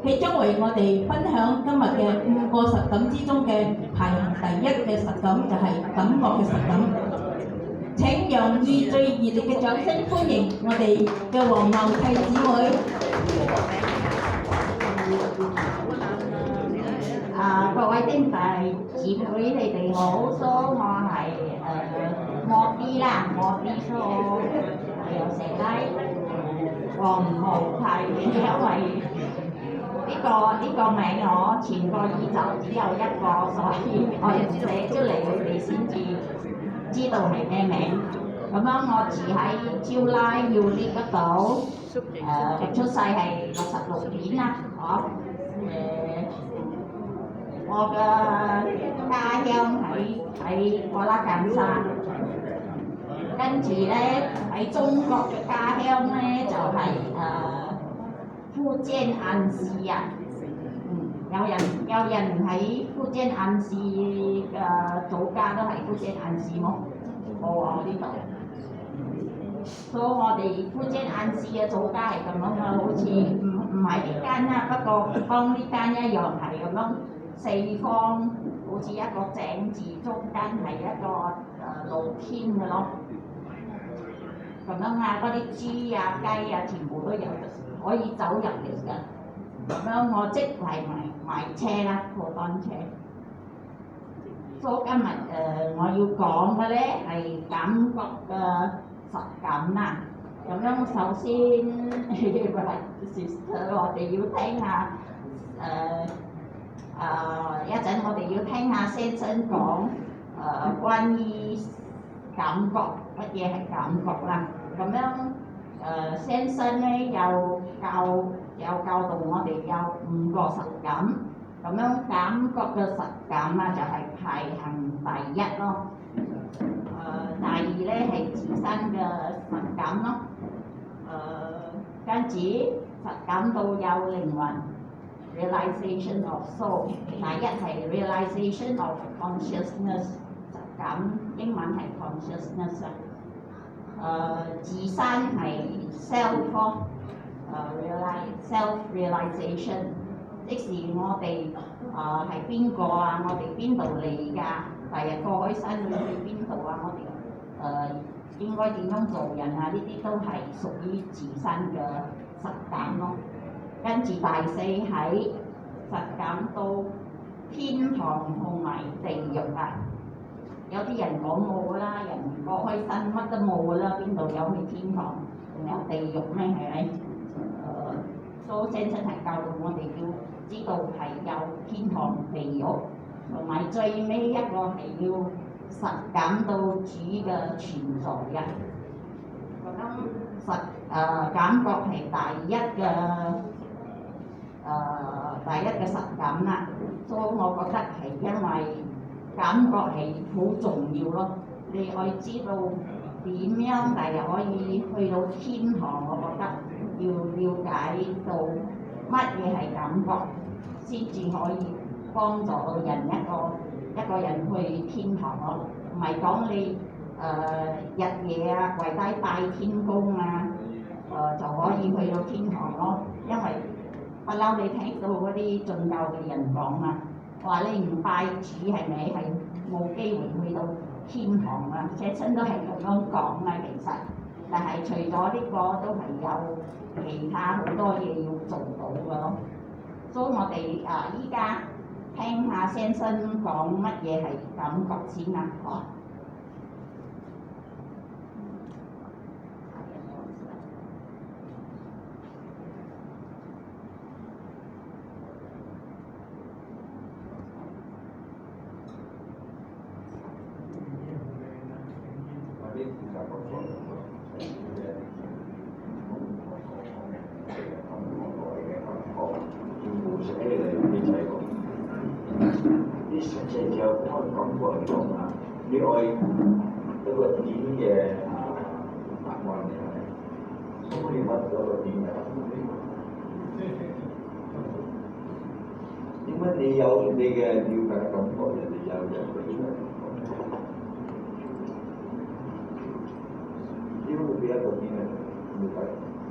佢將為我哋分享今日嘅5個實感之中嘅排行第1嘅實感，就係感覺嘅實感。請用以最熱烈嘅掌聲歡迎我哋嘅黃茂契姊妹。各位兄弟姊妹，你哋好，我係莫啲啦，莫啲我有寫低黃茂契，因為呢個名我全個宇宙只有一個，所以我要寫出嚟，你哋先至知道係咩名。咁樣我住喺招拉要呢嗰度，出世係66年啦，我嘅家鄉喺瓜拉更山，跟住咧喺中國嘅家鄉咧就係福建安溪啊。有人喺福建安溪嘅祖家都係福建安溪冇？冇啊！我呢度，所以我哋福建安溪嘅祖家係咁樣嘅，好似唔係呢間啦，不過幫呢間一樣係咁樣。四方好似一個井字，中間係一個露天嘅咯，咁樣啊，嗰啲豬啊雞啊全部都有可以走入嚟㗎。咁樣我即係賣車啦，破單車。所以今日我要講嘅咧係感覺嘅實感啦。咁樣首先我哋要聽下一陣我哋要聽下先生講關於感覺，乜嘢係感覺啦。咁樣先生咧有教導我哋有5個實感，咁樣感覺嘅實感啊就係排行第1咯。第2咧係自身嘅實感咯。跟住實感到有靈魂。Realization of soul， 第1係 realization of consciousness， 實感英文係 consciousness 自身係 self realization， 即是我哋係邊個啊？我哋邊度嚟㗎？第日過開身會去邊度啊？我哋應該點樣做人啊？呢啲都係屬於自身嘅實感咯。跟住第4喺實感到天堂同埋地獄啊！有啲人講冇啦，人過開身乜都冇啦，邊度有去天堂，仲有地獄咩？係咪？蘇先生係教導我哋要知道係有天堂、地獄，同埋最尾一個係要實感到主嘅存在嘅。咁感覺係第一嘅實感啦，所以我覺得係因為感覺係好重要咯。你可以知道點樣第日可以去到天堂，我覺得要了解到乜嘢係感覺，先至可以幫助到人一個人去天堂咯。唔係講你日夜啊跪低拜天公啊，就可以去到天堂咯，因為不嬲你聽到嗰啲進教嘅人講啊，話你唔拜主係咪係冇機會去到天堂啊？寫親都係咁樣講啊，其實，但係除咗呢個都係有其他好多嘢要做到嘅咯。所以我哋依家聽下先生講乜嘢係感覺先啦，即係有開講過嚟講啊，呢個一個點嘅答案嚟嘅，所以揾到個點嘅答案。點解你有你嘅了解感覺，人哋有人哋嘅感覺？點會俾一個點嘅了解？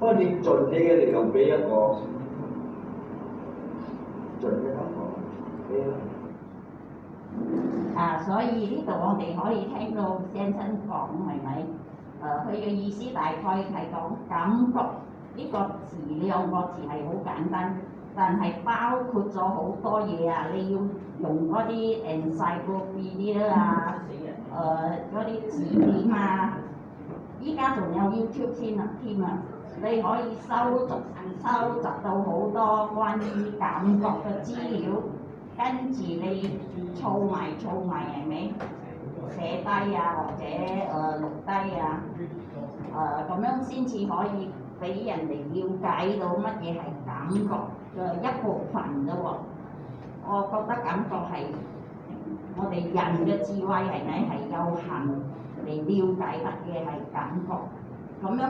不過你盡你嘅力量俾一個盡一頭講，所以呢度我哋可以聽到先生講係咪？佢嘅意思大概係講感覺呢個字兩個字係好簡單，但係包括咗好多嘢啊！你要用嗰啲 encyclopedia 啊，嗰啲字典啊，依家仲有 YouTube 添啊，你可以收集到好多關於感覺嘅資料，跟住你儲埋係咪？寫低啊，或者錄低啊，咁樣先至可以俾人哋了解到乜嘢係感覺嘅一部分啫喎。我覺得感覺係我哋人嘅智慧係咪係有限嚟了解乜嘢係感覺。咁樣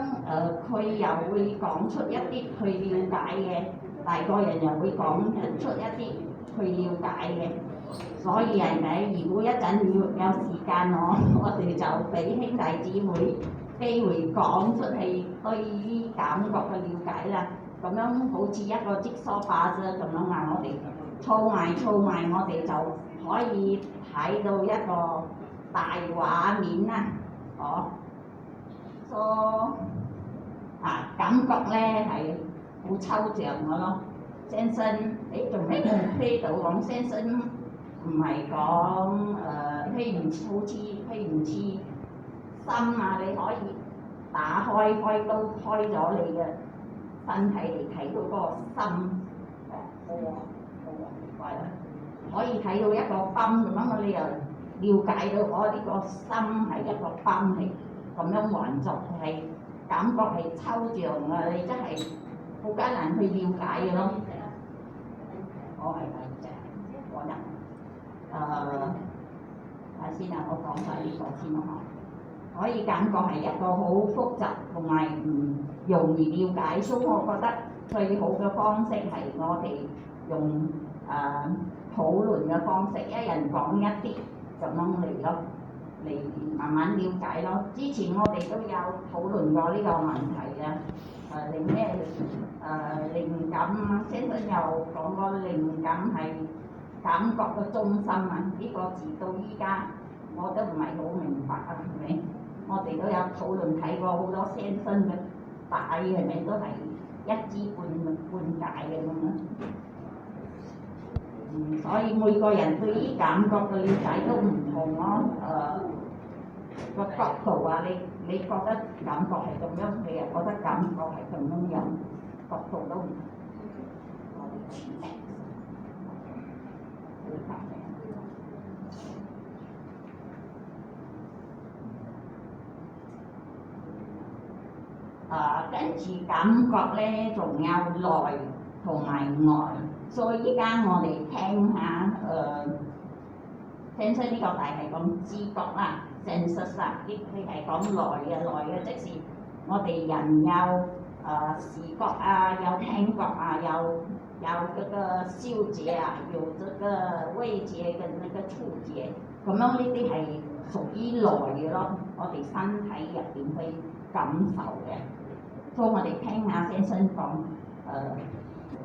佢又會講出一啲去了解嘅，大個人又會講出一啲去了解嘅。所以係咪？如果一陣要有時間我哋就俾兄弟姊妹機會講出係對於感覺嘅了解啦。咁樣好似一個積疏化啫咁樣啊！我哋儲埋，我哋就可以睇到一個大畫面啦。感覺咧係好抽象嘅咯。先生，你仲喺呢度講先生？唔係講譬如心啊，你可以打開都開咗你嘅身體嚟睇到嗰個心，可以睇到一個泵咁樣，你又了解到呢個心係一個泵嚟咁樣運作，係感覺係抽象啊！你真係好艱難去了解嘅咯。睇先啊，我講晒呢個先咯。可以感覺係一個好複雜同埋唔容易了解，所以我覺得最好嘅方式係我哋用討論嘅方式，一人講一啲咁樣嚟咯，嚟慢慢了解咯。之前我哋都有討論過呢個問題啊，靈感啊，先生又講過靈感係感覺嘅中心啊，呢個字到依家我都唔係好明白啊，係咪？我哋都有討論睇過好多先生嘅帶係咪都係一知半解嘅咁樣。所以每個人對於感覺嘅了解都唔同咯。個角度啊，你覺得感覺係咁樣，你又覺得感覺係咁樣，角度都唔同。跟住感覺咧，仲有內同埋外，所以依家我哋聽下聽出呢個題係講知覺啦 senses 啦，呢係講內嘅，即是我哋人有視覺啊，有聽覺啊，有這個嗅覺啊，有這個味覺跟那個觸覺，咁樣呢啲係屬於內嘅咯，我哋身體入邊去感受嘅。所以我哋聽下先生講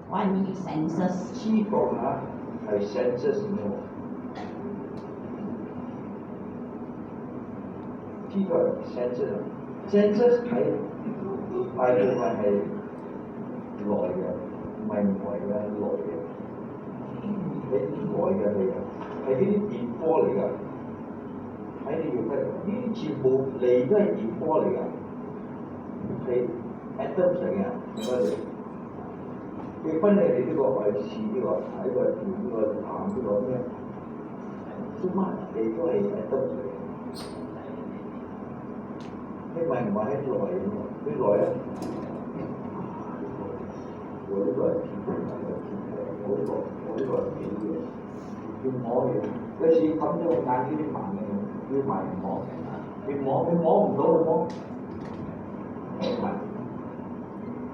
關於 senses。知覺啊係 senses 喎，知覺係 senses 係大部分係內嘅，唔係外嘅，內嘅。喺外嘅係呢啲電波嚟㗎，喺你要睇呢啲全部嚟都係電波嚟㗎，係 atom 嚟嘅，我哋。佢分你呢個係似呢個睇個電呢個淡呢個咩？都乜你都係atom嚟嘅。你唔係喺內嘅喎，呢內咧，我呢個係天嘅，我呢個係點嘅？要摸嘅，有時冚咗個眼呢啲盲嘅，要埋摸，你摸唔到就摸，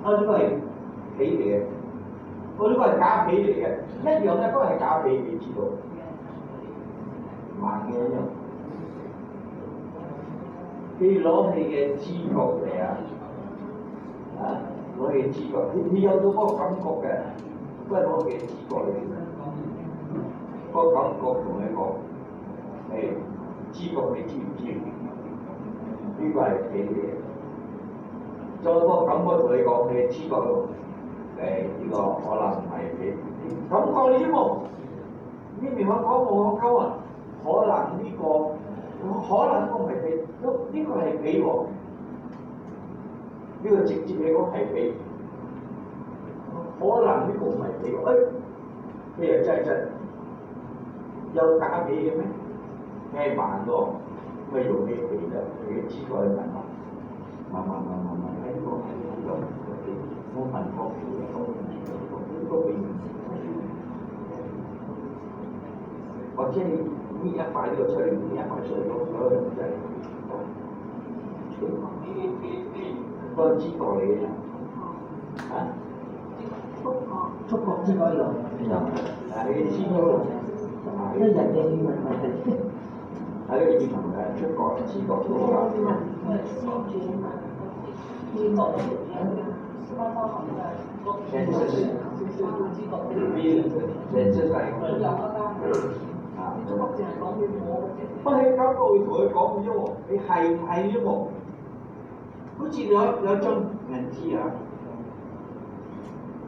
呢個係皮嚟嘅，我呢個係假皮嚟嘅，一樣咧都係假皮，你知道，盲嘅一樣。你攞你嘅知覺嚟攞你嘅知覺，你有咗嗰個感覺嘅，嗰不係攞嘅知覺嚟嘅，個感覺同你講，知覺你知唔知？呢個係幾嘢？再個感覺同你講，你知覺呢個可能唔係幾感覺你啫喎。呢邊我講冇可溝啊，可能呢個唔係俾，呢個係俾喎。呢個直接嚟講係俾，可能呢個唔係俾喎。你又真有假俾嘅咩？咩慢喎？咪用咩俾啫？你知覺去慢喺呢個係好有我問過呢個俾。或者你呢一塊呢個出嚟，呢一塊出嚟，所有人就係個知覺嚟嘅啫，觸覺知覺咯，你知覺，即係人嘅語文問題。喺呢個語文嘅觸覺知覺都有。不係感覺會同佢講嘅啫喎，你係唔係啫喎？好似有張銀紙啊，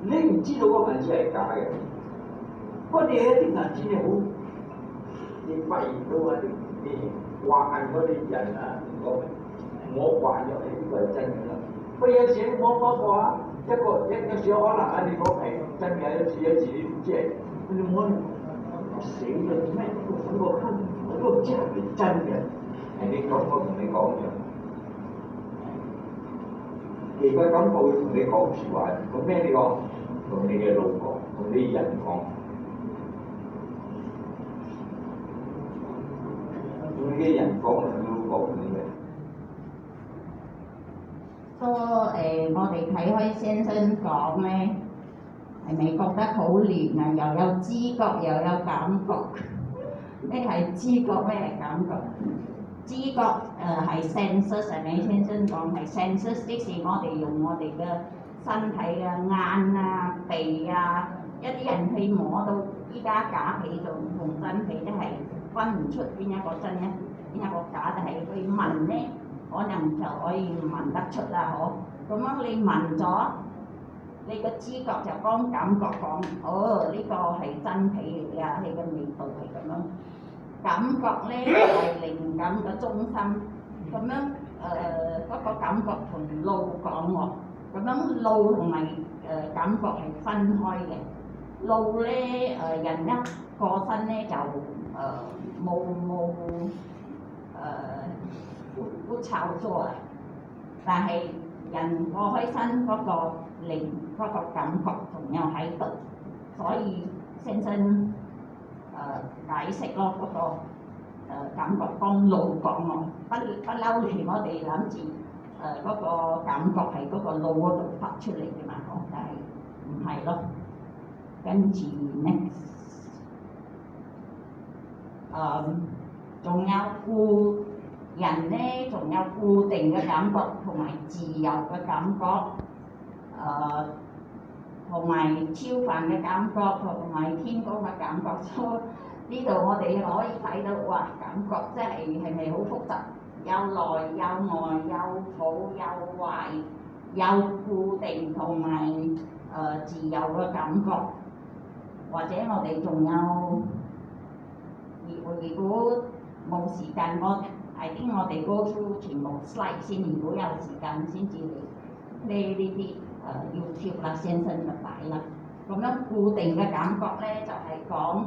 你唔知道嗰個銀紙係假嘅，不過你有啲銀紙你好，你發現到啊你幻嗰啲人啊，我幻咗你呢個係真嘅啦。不過有時你摸摸過啊，一時可能啊，你講係真嘅，有時你唔知係，你摸死啦咩？嗰個坑，嗰個唔知係咪真嘅？係你感覺同你講嘅。其實感覺會同你講説話，同咩你講？同你嘅腦講，同你人講，同你嘅人講，同你腦講，同你嘅。我哋睇開先生講咧，係咪覺得好亂啊？又有知覺，又有感覺。咩係知覺？咩係感覺？知覺係 senses， 係咪先生講係 senses？ 即是我哋用我哋嘅身體嘅眼啊、鼻啊，一啲人去摸到依家假皮同真皮都係分唔出邊一個真嘅，邊一個假，但係去聞咧，可能就可以聞得出啦，嗬。咁樣你聞咗，你個知覺就幫感覺講，哦，呢個係真皮嚟㗎，你嘅味道係咁樣。感覺咧係靈感嘅中心，咁樣嗰個感覺同腦講喎，咁樣腦同埋感覺係分開嘅。腦咧人一過身咧就不炒作啦，但係人過開身嗰個靈嗰個感覺仲有喺度，所以先生解釋咯嗰個感覺幫腦講咯，不嬲嚟我哋諗住嗰個感覺係嗰個腦嗰度發出嚟嘅嘛，但係唔係咯。跟住 next， 仲有人咧，仲有固定嘅感覺同埋自由嘅感覺，同埋超凡嘅感覺同埋天高嘅感覺。所以呢度我哋可以睇到，哇！感覺即係咪好複雜？有內有外，有好有壞，有固定同埋自由嘅感覺。或者我哋仲有，如果冇時間，I think我哋 go through 全部 slide 先，如果有時間先至嚟呢啲YouTube 啦、先生嘅擺啦。咁樣固定嘅感覺咧，就係講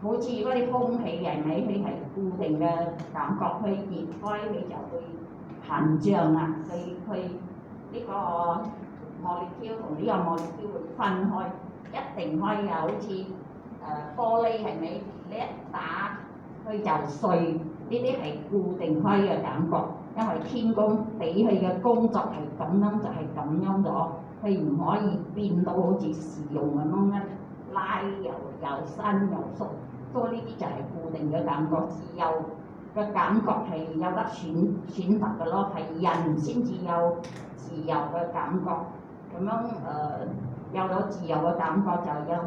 好似嗰啲空氣係咪？佢係固定嘅感覺，佢熱開佢就會膨脹啊，佢呢個molecule同呢個molecule會分開，一定可以好似玻璃係咪？你一打佢就碎，呢啲係固定開嘅感覺，因為天公俾佢嘅工作係咁樣，就係咁樣咗，佢唔可以變到好似豉油咁樣咧，拉又伸又縮，所以呢啲就係固定嘅感覺。自由嘅感覺係有得選擇嘅咯，係人先至有自由嘅感覺。咁樣有咗自由嘅感覺，就有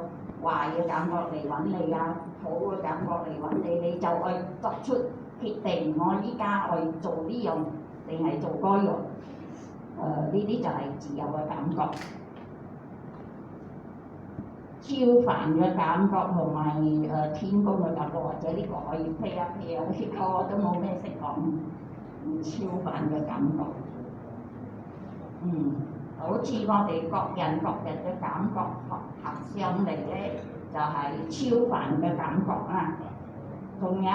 壞嘅感覺嚟揾你啊，好嘅感覺嚟揾你，你就去作出決定，我依家去做呢樣定係做嗰樣。呢啲就係自由嘅感覺。超凡嘅感覺同埋天公嘅感覺，或者呢個可以配一配啊，呢個我都冇咩識講。超凡嘅感覺，好似我哋各人嘅感覺合上嚟咧，就係、超凡嘅感覺啊。仲有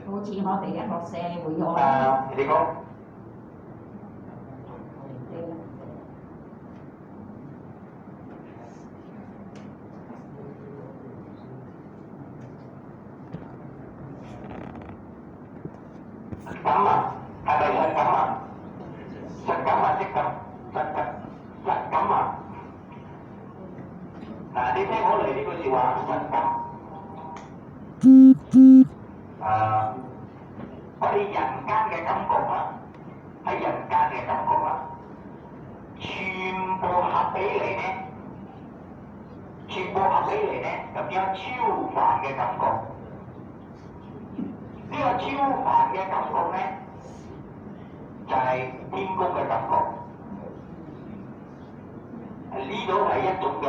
好似我哋一個社會你講。感啊，係咪實感啊？實感啊，即感，實感啊！嗱，你聽我嚟呢句説話，實感。我哋人間嘅感覺啊，喺人間嘅感覺啊，全部合起嚟咧，就變咗超凡嘅感覺。呢個超凡嘅感覺咧，就係、天公嘅感覺。呢種係一種嘅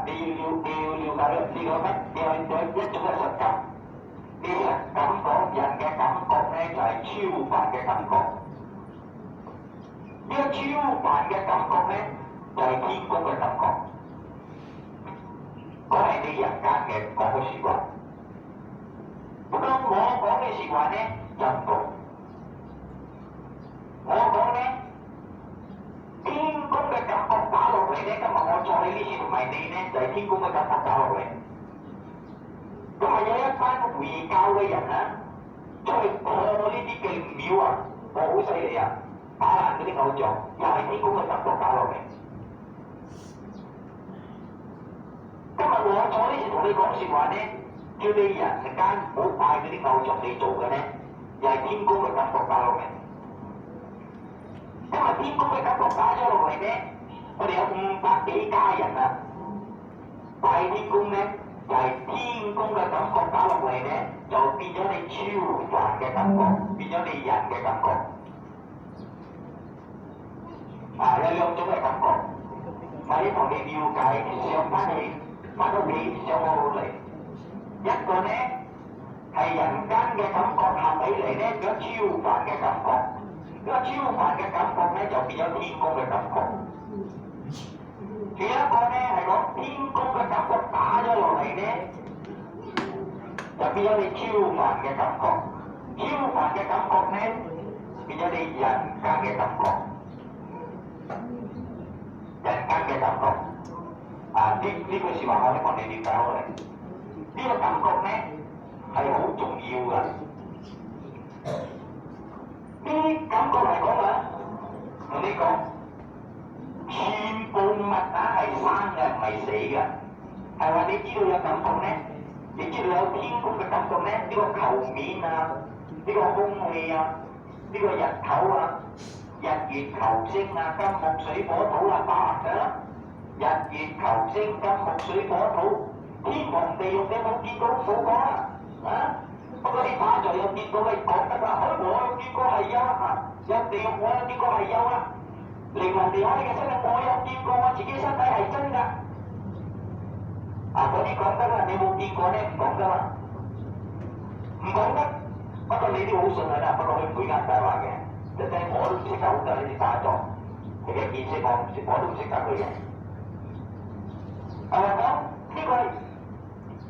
你要了解呢個咩？你有一種嘅實感。呢個感覺人嘅感覺咧，就係、超凡嘅感覺。呢個超凡嘅感覺咧，就係、天公嘅感覺。嗰係你人間嘅講嘅説話。咁我講嘅説話咧就唔同，我講咧天公嘅感覺打落嚟咧，今日我坐喺呢處同埋你咧，就係、天公嘅感覺打落嚟。咁啊有一班回教嘅人啊，出去破呢啲嘅廟啊，破好犀利啊，打爛嗰啲偶像，又係天公嘅感覺打落嚟。今日我坐呢處同你講説話咧。叫你人間唔好拜嗰啲偶像你做嘅咧，又係天公嘅感覺打落嚟。因為天公嘅感覺打咗落嚟咧，我哋有500幾家人啊，拜天公咧，就係、天公嘅感覺打落嚟咧，就變咗你超凡嘅感覺，變咗你人嘅感覺。有兩種嘅感覺，我希望你了解，上翻屋企上我腦嚟。一個咧係人間嘅感覺合起嚟咧，變咗超凡嘅感覺。呢個超凡嘅感覺咧，就變咗天公嘅感覺。另一個咧係講天公嘅感覺打咗落嚟咧，就變咗你超凡嘅感覺。超凡嘅感覺咧，變咗你人間嘅感覺。人間嘅感覺。呢句説話我希望你了解好嚟。呢個感覺咧係好重要㗎。呢啲感覺嚟講啊，同你講，全部物係生嘅，唔係死嘅。係話你知道有感覺咧，你知道有天公嘅感覺咧，呢個球面啊，呢個空氣啊，呢個日頭啊，日月球星啊，金木水火土啊，八嘅啦。日月球星、金木水火土。天堂地獄你冇見過冇講啊！不過啲打坐有見過咪講得啦，我有見過係啊，有地獄我有見過係有啊，靈魂離開嘅身體我有見過，我自己身體係真㗎。嗰啲講得啦，你冇見過咧唔講得啦，唔講得。不過你都好信佢啦，不過佢唔會呃大話嘅，即係我都唔識搞㗎呢啲打坐，佢嘅見識我唔識，我都唔識搞佢嘅。講呢個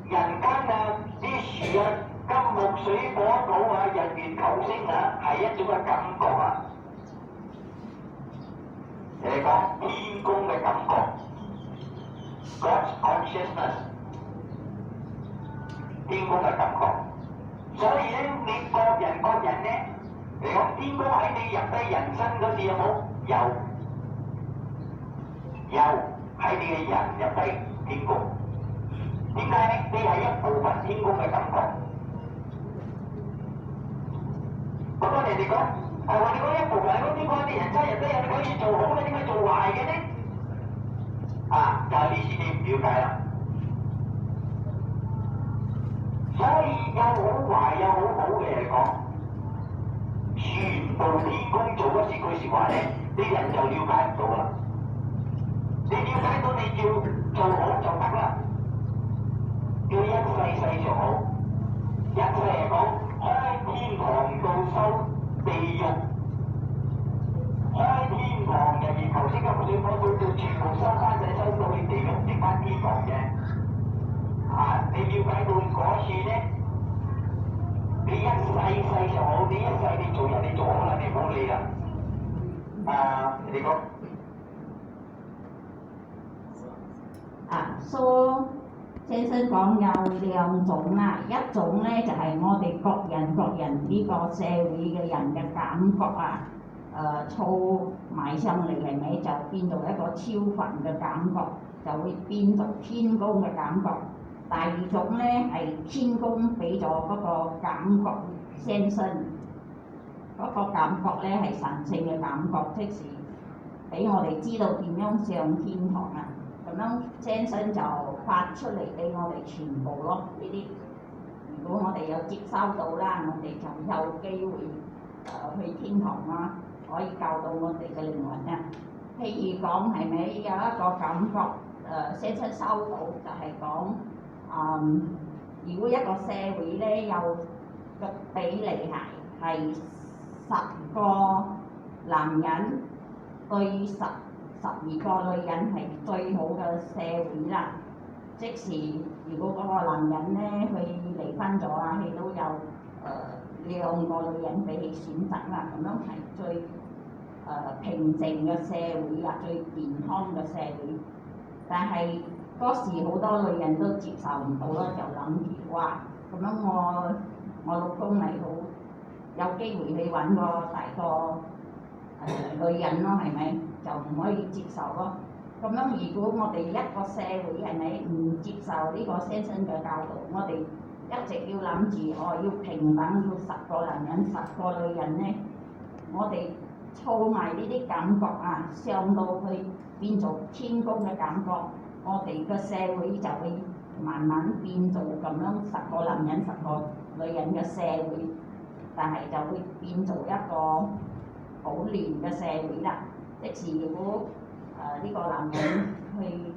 人間啊，啲樹啊，金木水火土啊，日月球星啊，係一種嘅感覺啊。講天公嘅感覺 ，God's consciousness， 天公嘅感覺。所以咧，你各人咧，嚟講天公喺你入低人生嗰時有冇？有喺你嘅人入低天公。點解咧？你係一部分天公嘅感覺。不過人哋講係我哋嗰一部分嗰啲人真係都有可以做好嘅，點解做壞嘅呢？啊，就係呢次你唔了解啦。所以有好壞有好好嘅嚟講，全部天公做嗰時句説話咧，啲人就了解唔到啦。你了解到你要做好就得啦，叫一世世做好。一世嚟講，開天堂到收地獄，開天堂人哋頭先嘅水火到全部收翻曬，收到去地獄跌翻天堂嘅。啊，你了解到嗰處咧，你一世世就好，你一世你做人你做好啦，你唔好理啦。你講。蘇先生講有兩種啦，一種咧就係我哋各人呢個社會嘅人嘅感覺啊，湊埋上嚟係咪就變做一個超凡嘅感覺，就會變做天公嘅感覺。第二種咧係天公俾咗嗰個感覺先生，嗰個感覺咧係神聖嘅感覺，即是俾我哋知道點樣上天堂啊！咁樣先生就發出嚟俾我哋全部咯，呢啲如果我哋有接收到啦，我哋就有機會去天堂啦，可以救到我哋嘅靈魂啊。譬如講係咪有一個感覺先生收到就係講如果一個社會咧有個比例係10個男人對12個女人係最好嘅社會啦，即使如果嗰個男人咧佢離婚咗啊，佢都有2個女人俾佢選擇啦，咁樣係最平靜嘅社會啊，最健康嘅社會。但係嗰時好多女人都接受唔到咯，就諗住哇，咁樣我老公咪好有機會去揾個大個女人咯，係咪？就唔可以接受咯。咁樣如果我哋一個社會係咪唔接受呢個先生嘅教導，我哋一直要諗住要平等，要10個男人10個女人咧，我哋儲埋呢啲感覺啊，上到去變做天公嘅感覺，我哋嘅社會就會慢慢變做咁樣10個男人10個女人嘅社會，但係就會變做一個好亂嘅社會啦。即使如果呢個男人去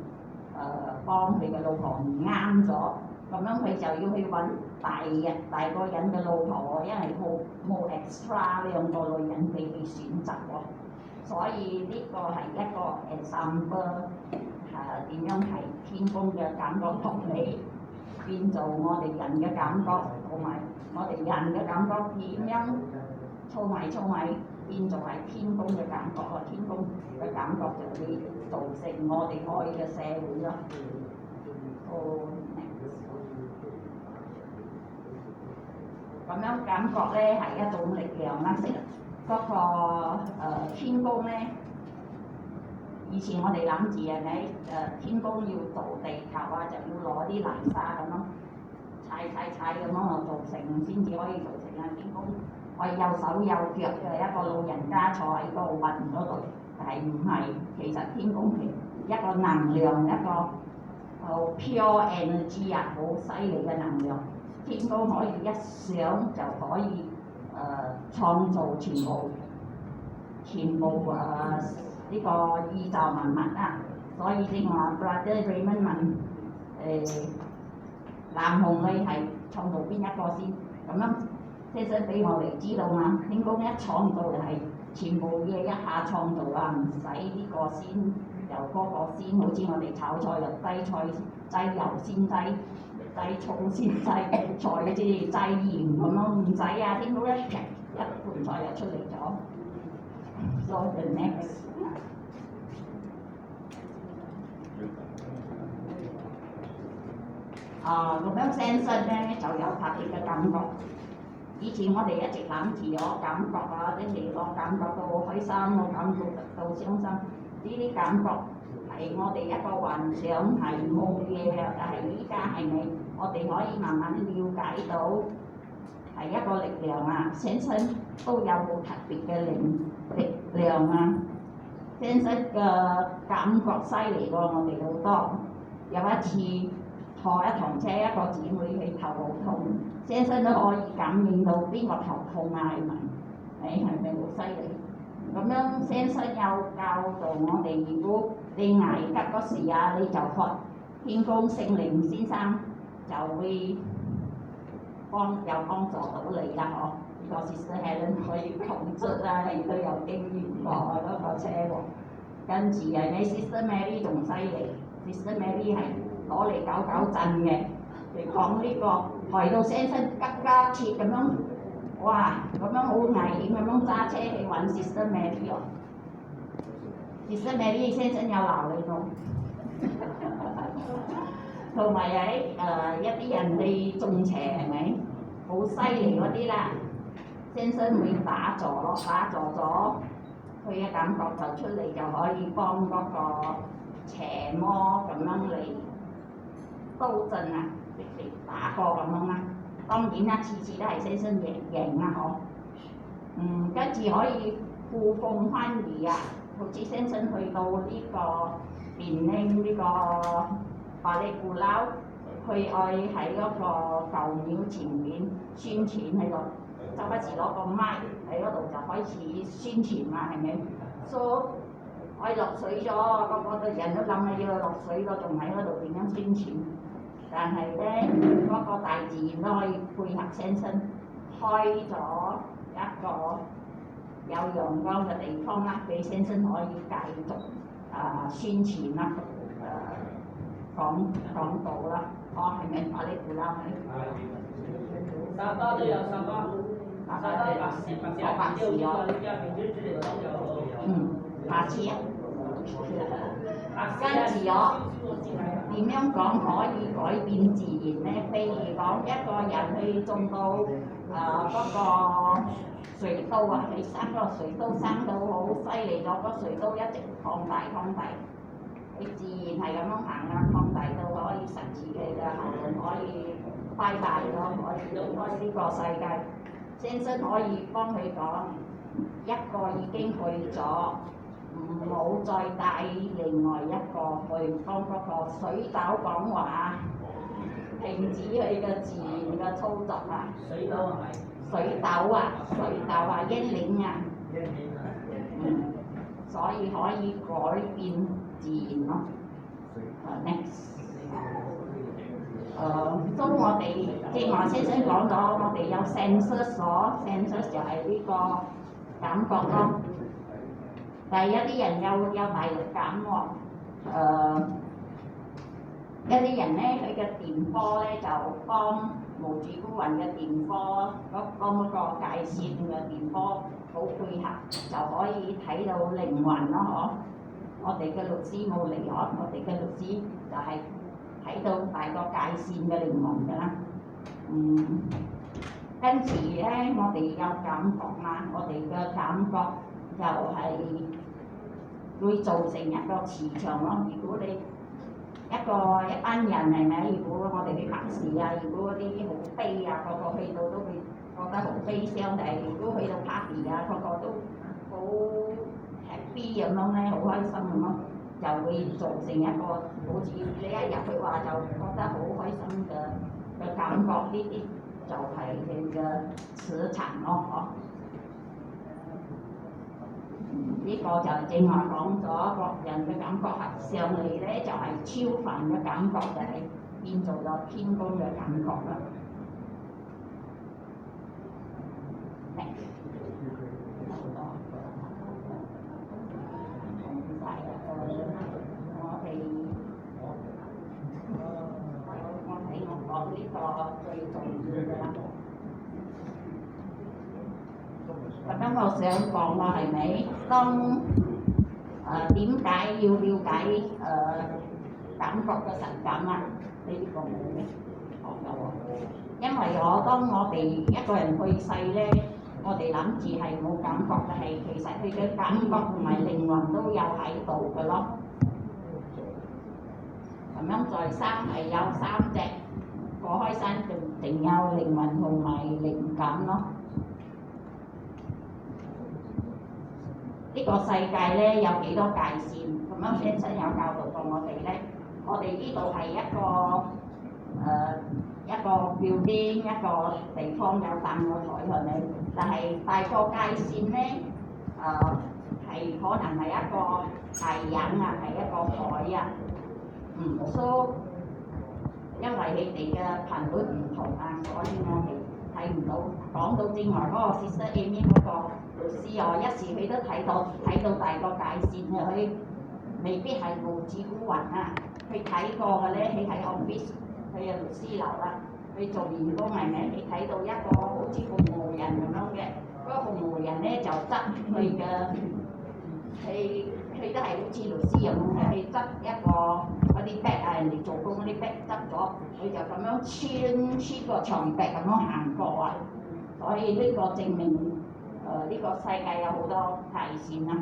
幫佢嘅老婆唔啱咗，咁樣佢就要去揾大個人嘅老婆喎，因為冇 extra 2個女人俾佢選擇喎。所以呢個係一個 example 點樣係天公嘅感覺同你變做我哋人嘅感覺，同埋我哋人嘅感覺點樣儲埋變做係天公嘅感覺咯，天公嘅感覺就會造成我哋愛嘅社會咯。咁樣感覺咧係一種力量啦，嗰個天公咧，以前我哋諗住係咪天公要做地球啊，就要攞啲泥沙咁咯，踩咁樣做成先至可以做成啊天公。我有手有腳嘅一個老人家坐喺個雲嗰度，但係唔係，其實天公係一個能量，一個好 pure energy 啊，好犀利嘅能量。天公可以一想就可以創造全部呢個宇宙萬物啊。所以正話 Brother Raymond 問男同女係創造邊一個先？咁樣先生俾我哋知道嘛，天公一創造就係全部嘢一下創造啊，唔使呢個先由嗰個先，好似我哋炒菜又擠菜擠油先擠葱先擠菜先擠鹽咁咯，唔使啊，天公一盤菜就出嚟咗。So the next 咁樣先生咧就有特別嘅感覺。以前我哋一直諗住我感覺啊，即係我感覺到開心，我感覺到傷心，呢啲感覺係我哋一個幻想係冇嘢嘅，但係依家係咪我哋可以慢慢了解到係一個力量啊？先生都有好特別嘅力量啊！先生嘅感覺犀利過我哋好多。有一次坐一堂車，一個姊妹佢頭好痛，先生都可以感應到邊個頭痛啊！係咪好犀利？咁樣先生有教導我哋，如果你危急嗰時啊，你就學天公聖靈先生就會幫助到你啦，嗬！呢個 Sister Helen 可以控制啦，亦都有經驗過嗰個車喎。跟住係咪 Sister Mary 仲犀利 ？Sister Mary 係攞嚟搞震嘅，嚟講呢個抬到先生急切咁樣，哇！咁樣好危險咁樣揸車去揾 Sister Mary 喎。Sister Mary 先生有鬧你咯。同埋一啲人哋中邪係咪？好犀利嗰啲啦，先生會打坐咗，佢嘅感覺就出嚟就可以幫嗰個邪魔咁樣嚟刀陣啊，嚟打過咁樣啦。當然啦，次次都係先生贏啦，嗬。跟住可以呼風喚雨啊，好似先生去到呢個便興呢個巴里古撈，去愛喺嗰個舊廟前面宣傳喺度，周不時攞個麥喺嗰度就開始宣傳嘛，係咪？所以愛落水咗，個人都諗起要落水咗，仲喺嗰度點樣宣傳？但係咧，嗰個大自然都可以配合先生，開咗一個有陽光嘅地方啦，俾先生可以繼續宣傳啦，講道啦，係咪？巴里古撈係。沙巴都有沙巴白事咗。下次啊。跟住我點樣講可以改變自然咧？譬如講一個人去種到嗰個水稻啊，佢生個水稻生到好犀利咗，個水稻一直擴大，佢自然係咁樣行啊，擴大到可以實自己嘅行人可以拜拜咯，可以離開呢個世界。先生可以幫佢講，一個已經去咗。唔好再帶另外一個去幫嗰個水痘講話，停止佢嘅自然嘅操作啊！水痘啊，英領啊，所以可以改變自然咯。next，都我哋即係我先生講咗，我哋有 sense 就係呢個感覺咯。但係有啲人有大力感喎，有啲人咧佢嘅電波咧就幫無主孤魂嘅電波嗰個界線嘅電波好配合，就可以睇到靈魂咯，嗬！我哋嘅律師冇離開，我哋嘅律師就係睇到大個界線嘅靈魂㗎啦。跟住咧，我哋有感覺嘛，我哋嘅感覺就係會造成一個磁場咯。如果你一班人係咪？如果我哋去拍視啊，如果嗰啲好悲啊，個個去到都會覺得好悲傷。但係如果去到 party 啊，個個都好 happy 咁樣咧，好開心咁咯，就會造成一個好似你一入去話就覺得好開心嘅感覺。呢啲就係佢嘅磁場咯，嗬。呢個就正話講咗，各人嘅感覺合上嚟咧，就係超凡嘅感覺，就係變做咗天公嘅感覺啦。我講呢個最重要嘅啦。咁樣我想講話係咪？當點解要了解感覺嘅實感啊？呢個冇咩學有喎。因為當我哋一個人去世咧，我哋諗住係冇感覺嘅，係其實佢嘅感覺同埋靈魂都有喺度嘅咯。咁樣在生係有3隻，過開山定有靈魂同埋靈感咯。呢個世界咧有幾多界線，咁樣先生有教導過我哋咧。我哋呢度係一個building，一個地方有3個台係咪？但係大個界線咧，係可能係一個大洋啊，係一個海啊，so 因為你哋嘅頻率唔同啊，所以我哋睇唔到。講到正話嗰個 Sister Amy 嗰個老師啊，一時佢都睇到大個界線啊，佢未必係無子孤魂啊。佢睇過嘅咧，佢喺 office， 佢係律師樓啦，佢做員工係咪？佢睇到一個好似服務人咁樣嘅，嗰、那個服務人咧就執佢嘅，佢都係好似律師咁嘅，佢執一個嗰啲 bag 啊，人哋做工嗰啲 bag 執咗，佢就咁樣穿個牆壁咁樣行過啊。所以呢個證明呢個世界有好多界線啦。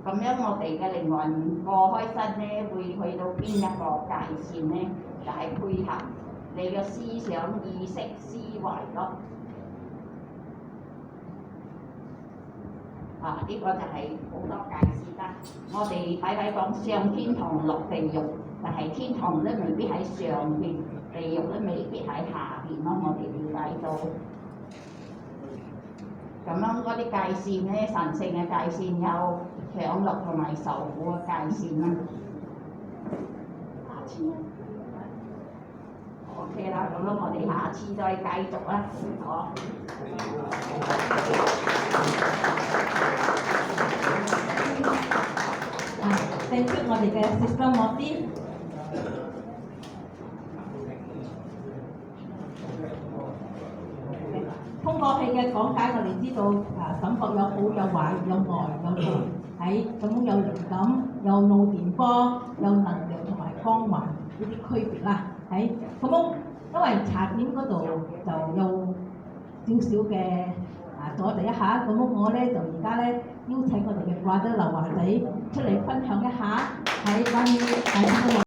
咁樣我哋嘅靈魂過開身咧，會去到邊一個界線咧？就係、配合你嘅思想、意識、思維咯。呢、個就係好多界線啦。我哋睇講上天堂落地獄，但係天堂咧未必喺上邊，地獄咧未必喺下邊咯。我哋了解到。咁樣嗰啲界線咧，神聖嘅界線有享樂同埋受苦嘅界線啦。下次 OK 啦，咁樣我哋下次再繼續啦，好。Thank you 我哋嘅 Sister Morty。通過佢嘅講解，我哋知道感覺有好有壞，有愛有痛，喺咁有靈感、有腦電波、有能量同埋光環呢啲區別啦。喺咁因為茶點嗰度就有少少嘅阻滯一下，咁我咧就而家咧邀請我哋嘅Brother劉華仔出嚟分享一下喺關於